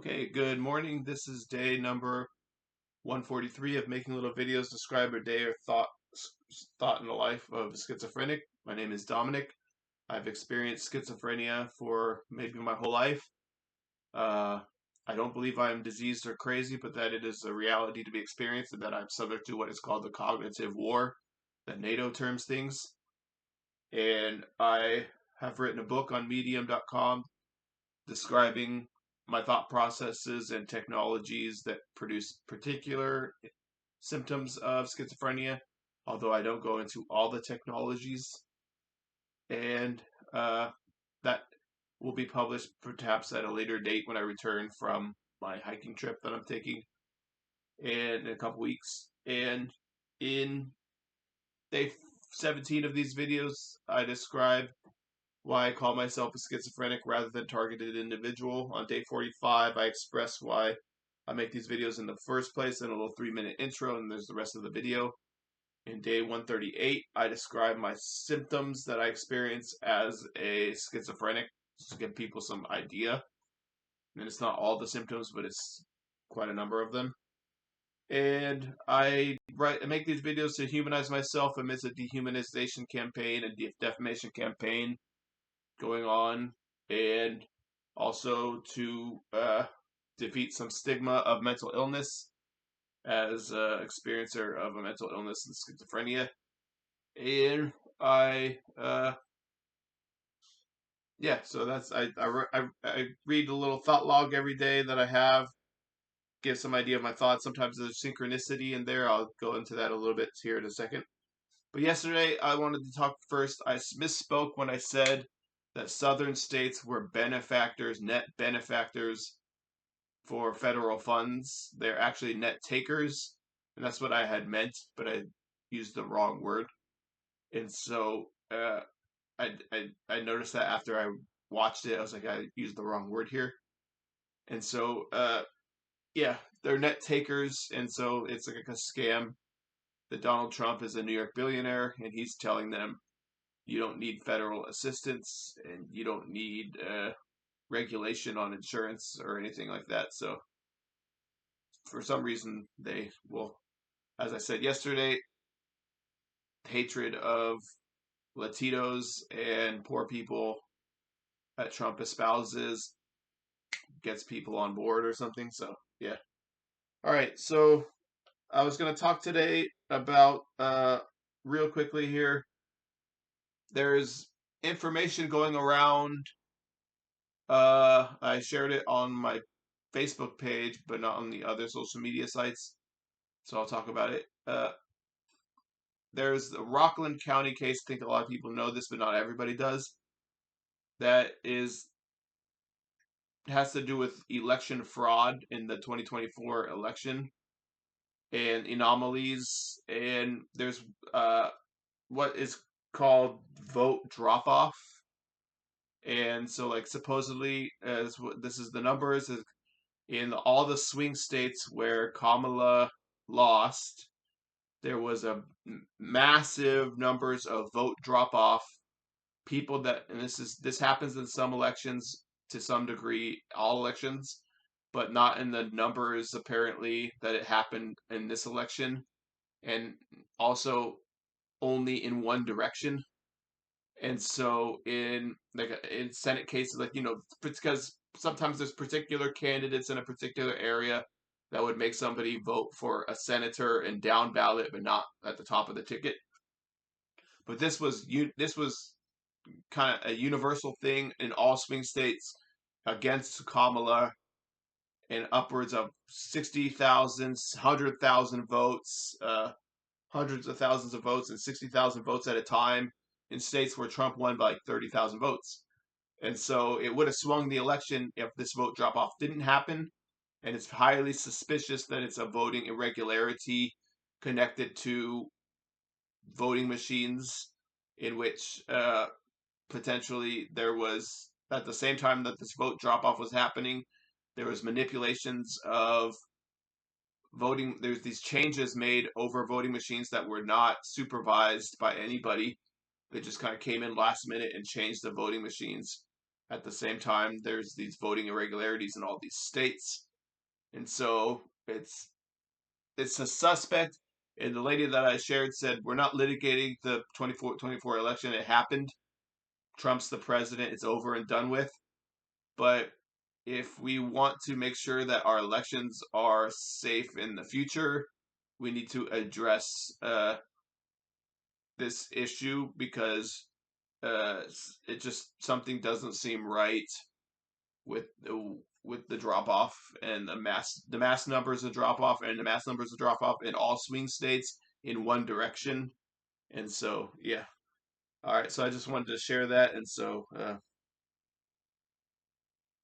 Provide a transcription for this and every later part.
Okay, good morning. This is day number 143 of making little videos describe a day or thought in the life of a schizophrenic. My name is Dominic. I've experienced schizophrenia for maybe my whole life. I don't believe I am diseased or crazy, but that it is a reality to be experienced and that I'm subject to what is called the cognitive war that NATO terms things. And I have written a book on medium.com describing my thought processes and technologies that produce particular symptoms of schizophrenia, although I don't go into all the technologies. And that will be published perhaps at a later date when I return from my hiking trip that I'm taking in a couple weeks. And in day 17 of these videos, I describe why I call myself a schizophrenic rather than targeted individual. On day 45, I express why I make these videos in the first place in a little 3-minute intro, and there's the rest of the video. In day 138, I describe my symptoms that I experience as a schizophrenic, just to give people some idea. And it's not all the symptoms, but it's quite a number of them. And I make these videos to humanize myself amidst a dehumanization campaign and defamation campaign going on, and also to defeat some stigma of mental illness as an experiencer of a mental illness and schizophrenia. And so that's I read a little thought log every day that I have, give some idea of my thoughts. Sometimes there's synchronicity in there. I'll go into that a little bit here in a second. But yesterday I wanted to talk first. I misspoke when I said that southern states were benefactors, net benefactors for federal funds. They're actually net takers, and that's what I had meant, but I used the wrong word. And so I noticed that after I watched it, I was like, I used the wrong word here. And so they're net takers, and so it's like a scam that Donald Trump is a New York billionaire, and he's telling them you don't need federal assistance and you don't need regulation on insurance or anything like that. So for some reason they will, as I said yesterday, hatred of Latinos and poor people that Trump espouses gets people on board or something. So yeah. All right. So I was going to talk today about real quickly here. There's information going around. I shared it on my Facebook page, but not on the other social media sites. So I'll talk about it. There's the Rockland County case. I think a lot of people know this, but not everybody does. That has to do with election fraud in the 2024 election and anomalies. And there's what is called vote drop off. And so, like, supposedly, this is the numbers, in all the swing states where Kamala lost, there was a massive numbers of vote drop off. People that, and this happens in some elections to some degree, all elections, but not in the numbers apparently that it happened in this election, and also only in one direction. And so in Senate cases, like, because sometimes there's particular candidates in a particular area that would make somebody vote for a senator and down ballot, but not at the top of the ticket. But this was kind of a universal thing in all swing states against Kamala, and upwards of 60,000, 100,000 votes, hundreds of thousands of votes, and 60,000 votes at a time in states where Trump won by like 30,000 votes. And so it would have swung the election if this vote drop off didn't happen. And it's highly suspicious that it's a voting irregularity connected to voting machines, in which potentially there was, at the same time that this vote drop off was happening, there was manipulations of voting. There's these changes made over voting machines that were not supervised by anybody. They just kind of came in last minute and changed the voting machines at the same time, there's these voting irregularities in all these states, and so it's a suspect. And the lady that I shared said, we're not litigating the 24 election. It happened. Trump's the president. It's over and done with. But if we want to make sure that our elections are safe in the future, we need to address this issue because it just something doesn't seem right with the drop off and the mass numbers of drop off and the mass numbers of drop off in all swing states in one direction. And so yeah, all right. So I just wanted to share that, and so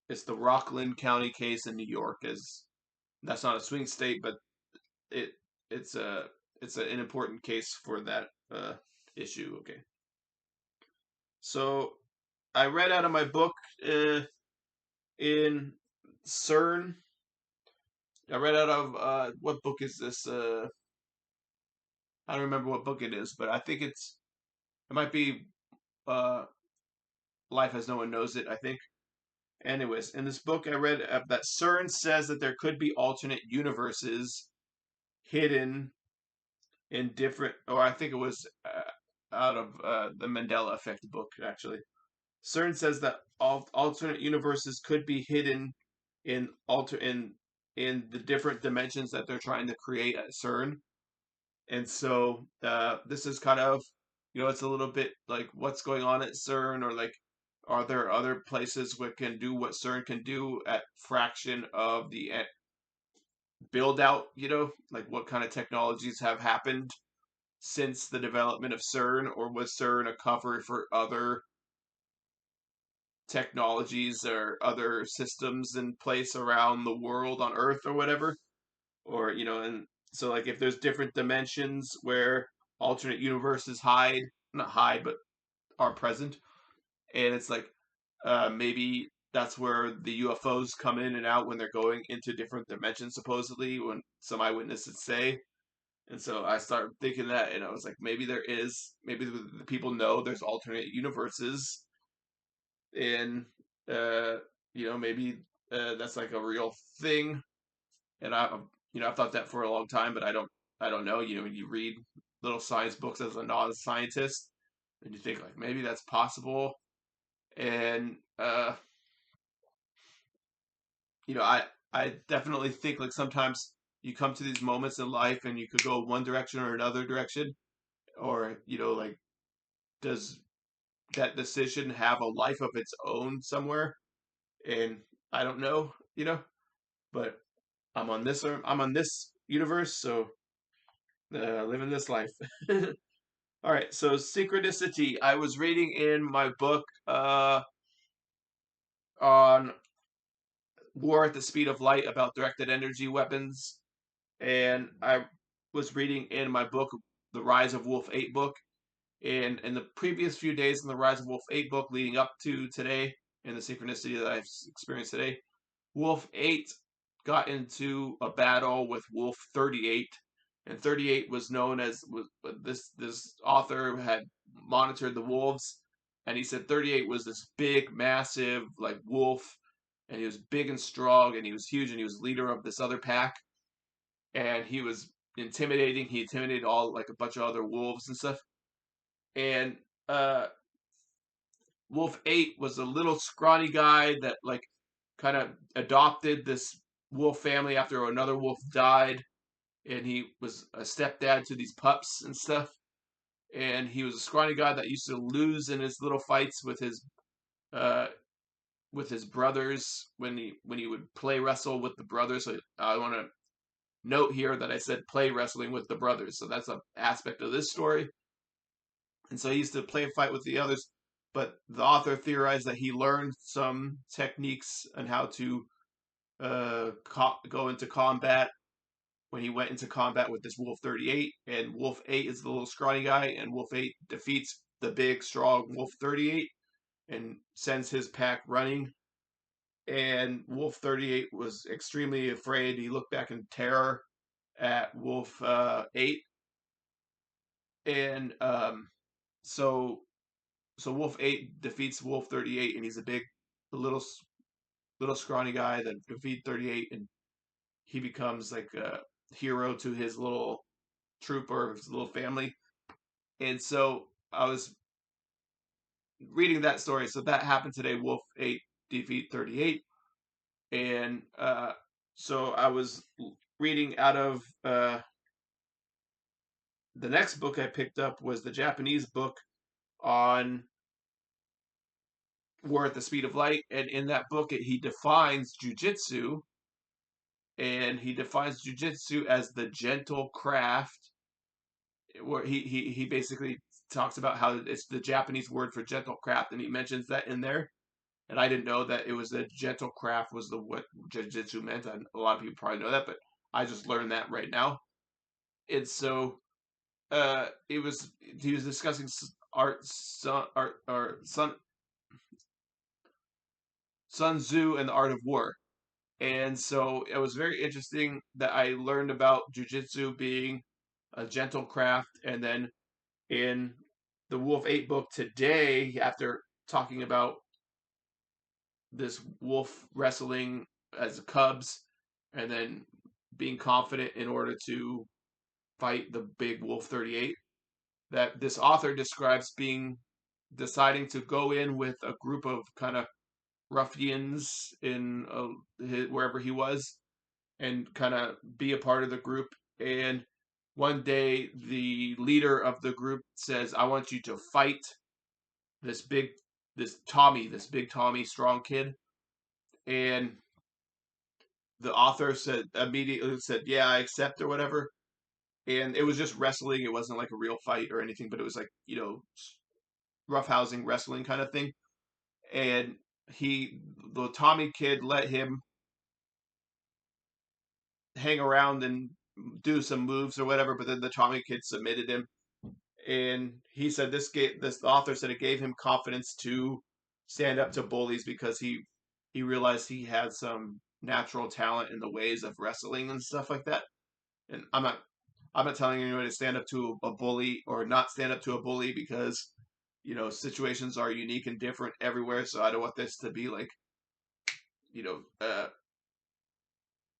it's the Rockland County case in New York. As that's not a swing state, but it it's a an important case for that issue. Okay, so I read out of my book in CERN. I read out of what book is this? I don't remember what book it is, but I think it might be uh, Life as No One Knows It, I think. Anyways, in this book, I read that CERN says that there could be alternate universes hidden in different, or I think it was out of the Mandela Effect book, actually. CERN says that alternate universes could be hidden in in the different dimensions that they're trying to create at CERN. And so this is kind of, it's a little bit like what's going on at CERN, or like, are there other places that can do what CERN can do at fraction of the build out, like what kind of technologies have happened since the development of CERN, or was CERN a cover for other technologies or other systems in place around the world on Earth or whatever? Or, and so like if there's different dimensions where alternate universes not hide, but are present, and it's like maybe that's where the UFOs come in and out when they're going into different dimensions, supposedly, when some eyewitnesses say. And so I started thinking that, and I was like, maybe maybe the people know there's alternate universes, and maybe that's like a real thing. And I've thought that for a long time, but I don't know. When you read little science books as a non-scientist, and you think like maybe that's possible, and I definitely think like sometimes you come to these moments in life and you could go one direction or another direction, or like, does that decision have a life of its own somewhere? And I don't know, but I'm on this universe, so living this life. All right, so synchronicity. I was reading in my book on War at the Speed of Light about directed energy weapons, and I was reading in my book The Rise of Wolf 8 book. And in the previous few days in the Rise of Wolf 8 book leading up to today, in the synchronicity that I've experienced today, Wolf 8 got into a battle with Wolf 38. And 38 was known as, this author had monitored the wolves, and he said 38 was this big, massive, like, wolf, and he was big and strong, and he was huge, and he was leader of this other pack, and he was intimidating. He intimidated all, like, a bunch of other wolves and stuff. And Wolf 8 was a little scrawny guy that, like, kind of adopted this wolf family after another wolf died, and he was a stepdad to these pups and stuff. And he was a scrawny guy that used to lose in his little fights uh, with his brothers when he would play wrestle with the brothers. So I want to note here that I said play wrestling with the brothers, so that's an aspect of this story. And so he used to play and fight with the others, but the author theorized that he learned some techniques on how to go into combat when he went into combat with this Wolf 38. And Wolf 8 is the little scrawny guy, and Wolf 8 defeats the big, strong Wolf 38 and sends his pack running. And Wolf 38 was extremely afraid. He looked back in terror at Wolf 8. And so Wolf 8 defeats Wolf 38, and he's a big the little scrawny guy that defeated 38, and he becomes like a hero to his little troop or his little family. And so I was reading that story. So that happened today. Wolf 8 defeat 38, and so I was reading out of the next book I picked up was the Japanese book on War at the Speed of Light, and in that book he defines jujitsu, and he defines jujitsu as the gentle craft, where he basically talks about how it's the Japanese word for gentle craft, and he mentions that in there. And I didn't know that it was the gentle craft was the what jiu-jitsu meant. And a lot of people probably know that, but I just learned that right now. And so it was he was discussing Sun Tzu and the art of war. And so it was very interesting that I learned about jujitsu being a gentle craft. And then in the Wolf 8 book today, after talking about this wolf wrestling as cubs and then being confident in order to fight the big wolf 38, that this author describes deciding to go in with a group of kind of ruffians in wherever he was and kind of be a part of the group. And one day the leader of the group says, I want you to fight this big big Tommy strong kid. And the author said immediately said, yeah, I accept or whatever. And it was just wrestling. It wasn't like a real fight or anything, but it was like, roughhousing wrestling kind of thing. And the Tommy kid let him hang around and do some moves or whatever, but then the Tommy kid submitted him. And he said this author said it gave him confidence to stand up to bullies because he realized he had some natural talent in the ways of wrestling and stuff like that. And I'm not telling anyone to stand up to a bully or not stand up to a bully because situations are unique and different everywhere. So I don't want this to be like you know uh,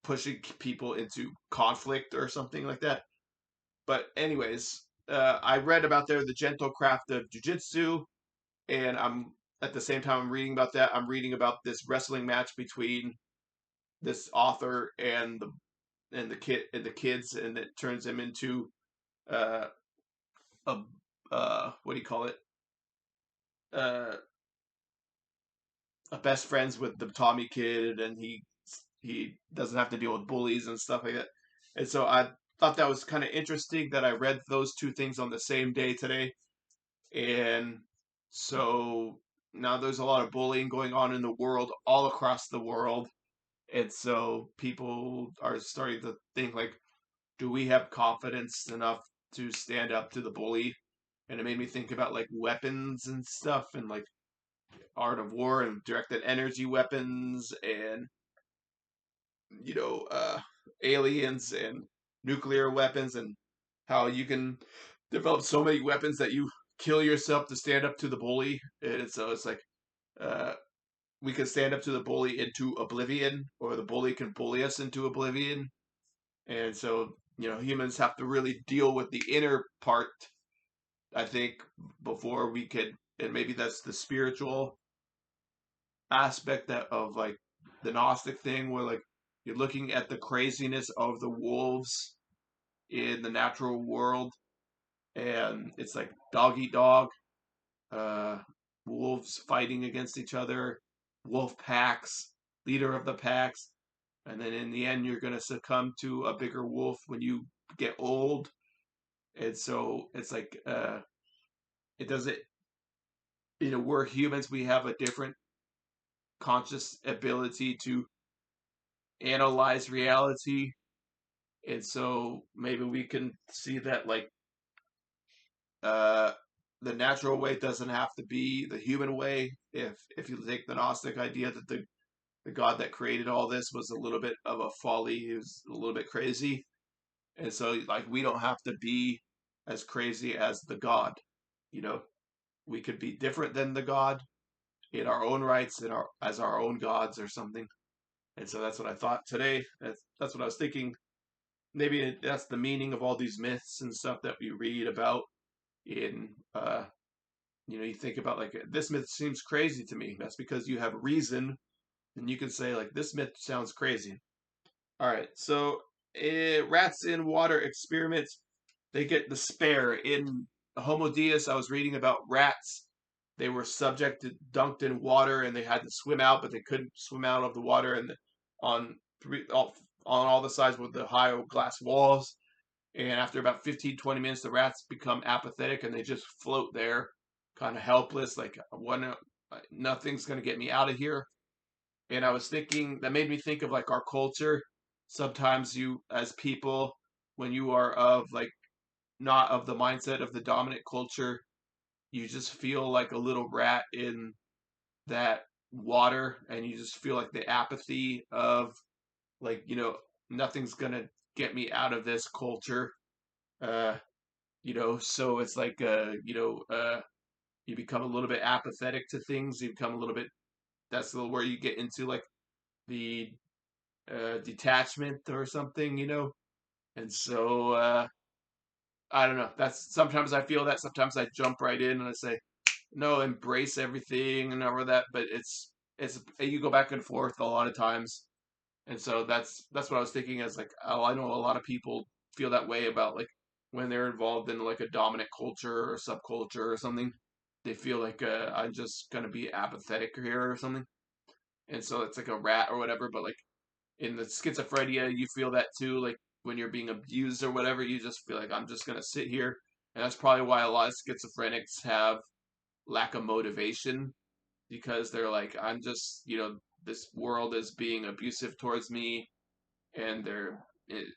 pushing people into conflict or something like that. But anyways, I read about the gentle craft of jujitsu, and I'm at the same time I'm reading about that. I'm reading about this wrestling match between this author and the kids, and it turns him into uh, a what do you call it? Uh, a best friends with the Tommy kid, and he doesn't have to deal with bullies and stuff like that. And so I thought that was kind of interesting that I read those two things on the same day today. And so now there's a lot of bullying going on in the world, all across the world. And so people are starting to think like, do we have confidence enough to stand up to the bully? And it made me think about like weapons and stuff and like art of war and directed energy weapons and you know uh aliens and nuclear weapons, and how you can develop so many weapons that you kill yourself to stand up to the bully. And so it's like uh we can stand up to the bully into oblivion, or the bully can bully us into oblivion. And so humans have to really deal with the inner part, I think, before we could. And maybe that's the spiritual aspect that of like the Gnostic thing, where like you're looking at the craziness of the wolves in the natural world, and it's like dog eat dog, uh, wolves fighting against each other, wolf packs, leader of the packs, and then in the end you're gonna succumb to a bigger wolf when you get old. And so it's like it doesn't. We're humans. We have a different conscious ability to analyze reality. And so maybe we can see that like uh, the natural way doesn't have to be the human way. If you take the Gnostic idea that the God that created all this was a little bit of a folly, he was a little bit crazy, and so like we don't have to be as crazy as the God. You know, we could be different than the God, in our own rights, as our own gods or something. And so that's what I thought today. That's what I was thinking. Maybe that's the meaning of all these myths and stuff that we read about in you think about like this myth seems crazy to me. That's because you have reason, and you can say like this myth sounds crazy. All right, so rats in water experiments, they get despair. In Homo Deus, I was reading about rats. They were subjected, dunked in water, and they had to swim out, but they couldn't swim out of the water. And on on all the sides with the high glass walls. And after about 15, 20 minutes, the rats become apathetic and they just float there, kind of helpless, like nothing's gonna get me out of here. And I was thinking that made me think of like our culture. Sometimes you, as people, when you are of like not of the mindset of the dominant culture, you just feel like a little rat in that water, and you just feel like the apathy of like nothing's gonna get me out of this culture. Uh, so it's like you become a little bit apathetic to things. You become a little bit. That's where you get into like the detachment or something. And so I don't know. That's sometimes I feel that. Sometimes I jump right in and I say, no, embrace everything and all of that. But it's you go back and forth a lot of times. And so that's what I was thinking as like, oh, I know a lot of people feel that way about like when they're involved in like a dominant culture or subculture or something. They feel like I'm just gonna be apathetic here or something. And so it's like a rat or whatever. But like in the schizophrenia, you feel that too. Like when you're being abused or whatever, you just feel like I'm just gonna sit here. And that's probably why a lot of schizophrenics have lack of motivation, because they're like, I'm just, this world is being abusive towards me, and they're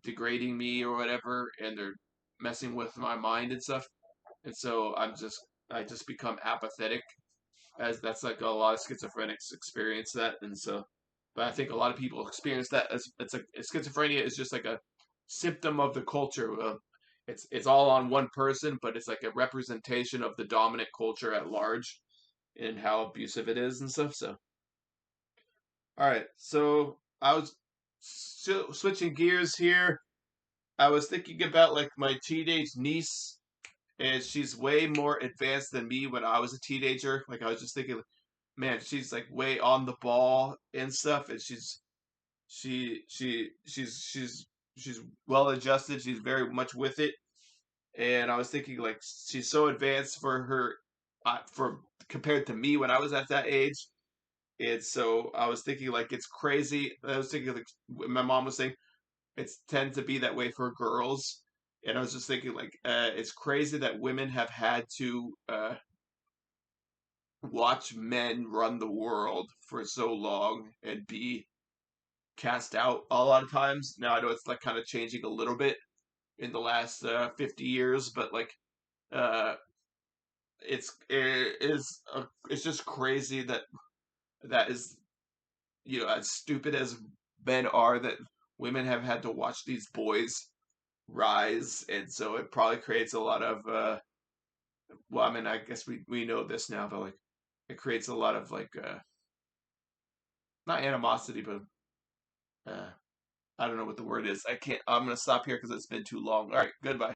degrading me or whatever, and they're messing with my mind and stuff. And so I just become apathetic, as that's like a lot of schizophrenics experience that. And so, but I think a lot of people experience that as it's like schizophrenia is just like a symptom of the culture. It's all on one person, but it's like a representation of the dominant culture at large and how abusive it is and stuff. So, all right, so I was switching gears here. I was thinking about like my teenage niece, and she's way more advanced than me when I was a teenager. Like I was just thinking, man, she's like way on the ball and stuff, and she's well adjusted. She's very much with it, and I was thinking like she's so advanced for her, for compared to me when I was at that age. And so I was thinking like it's crazy. I was thinking like my mom was saying it's tends to be that way for girls, and I was just thinking like it's crazy that women have had to watch men run the world for so long and be cast out a lot of times. Now I know it's like kind of changing a little bit in the last 50 years, but like uh, it's just crazy that that is as stupid as men are, that women have had to watch these boys rise, and so it probably creates a lot of well, I mean, I guess we know this now, but like it creates a lot of like not animosity, but uh I don't know what the word is. I'm gonna stop here because it's been too long. All right, goodbye.